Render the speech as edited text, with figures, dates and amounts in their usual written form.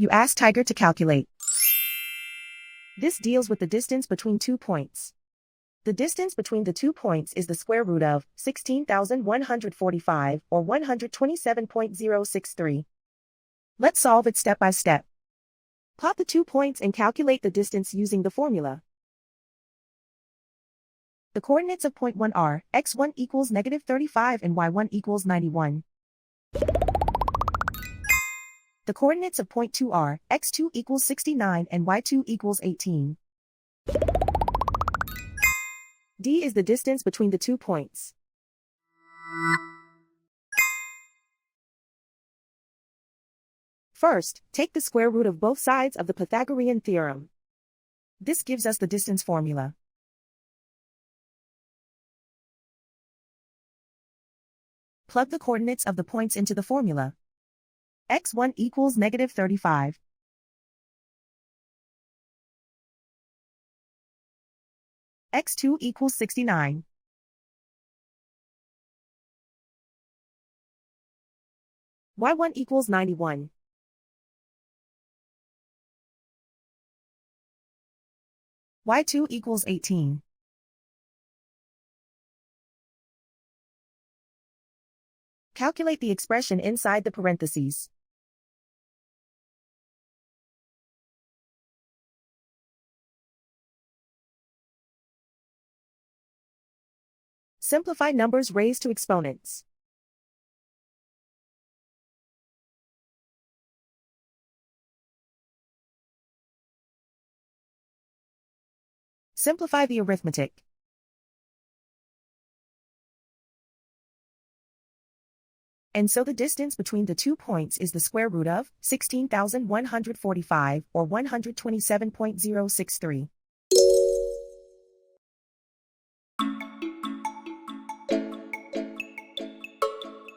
You ask Tiger to calculate. This deals with the distance between 2 points. The distance between the 2 points is the square root of 16,145 or 127.063. Let's solve it step by step. Plot the 2 points and calculate the distance using the formula. The coordinates of point 1 are x1 equals -35 and y1 equals 91. The coordinates of point 2 are x2 equals 69 and y2 equals 18. D is the distance between the 2 points. First, take the square root of both sides of the Pythagorean theorem. This gives us the distance formula. Plug the coordinates of the points into the formula. x1 equals -35. x2 equals 69. y1 equals 91. y2 equals 18. Calculate the expression inside the parentheses. Simplify numbers raised to exponents. Simplify the arithmetic. And so the distance between the 2 points is the square root of 16,145 or 127.063.